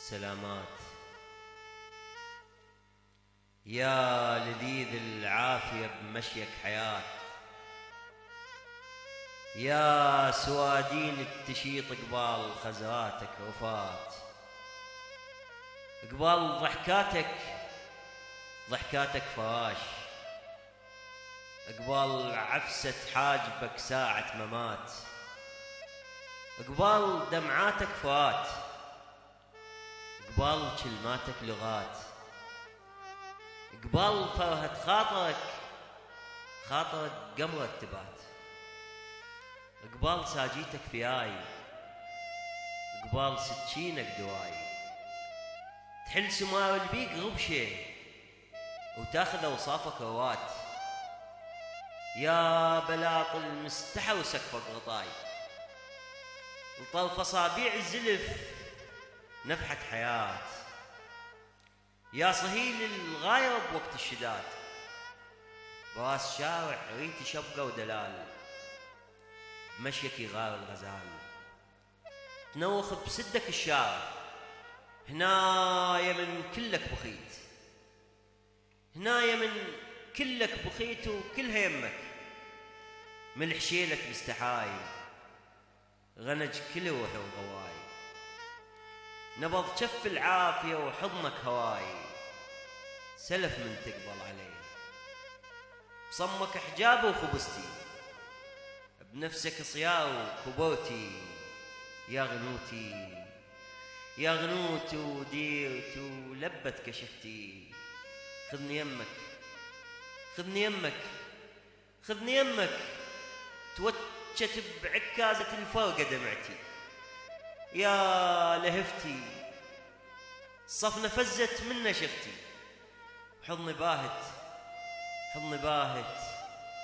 سلامات يا لذيذ العافية بمشيك حياة، يا سوادين التشيط قبال خزاتك وفات، قبال ضحكاتك فواش، قبال عفسة حاجبك ساعة ممات، قبال دمعاتك فوات، قبال كلماتك لغات، قبال فرهة خاطرك قمرة تبات، قبال ساجيتك فياي، قبال سكينك دواي، تحل سمار البيق غبشة وتاخذ اوصافك روات، يا بلاط المستحى وسقفك غطاي، لطرف اصابيع الزلف نفحة حياة، يا صهيل الغاية بوقت الشداد، براس شارع ريت شبقة ودلال، بمشيك يغار الغزال، تنوخ بسدك الشارع، هنايا من كلك بخيت، هنايا من كلك بخيت وكلها يمك، ملح شيلك مستحاي، غنج كل روح وغواي، نبض شف العافية وحضنك هواي، سلف من تقبل عليه، بصمك حجاب وخبستي، بنفسك صياو وكبوتي، يا غنوتي يا غنوت وديرت ولبت كشفتي، خذني يمك خذني يمك خذني يمك، توجت بعكازة الفرقة دمعتي، يا لهفتي صفنة فزت منا شفتي، حضني باهت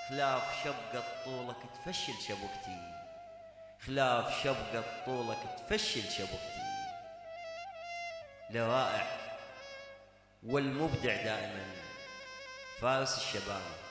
خلاف شبقة طولك تفشل شبكتي، خلاف شبقة طولك تفشل شبكتي، لرائع والمبدع دائما فارس الشباب.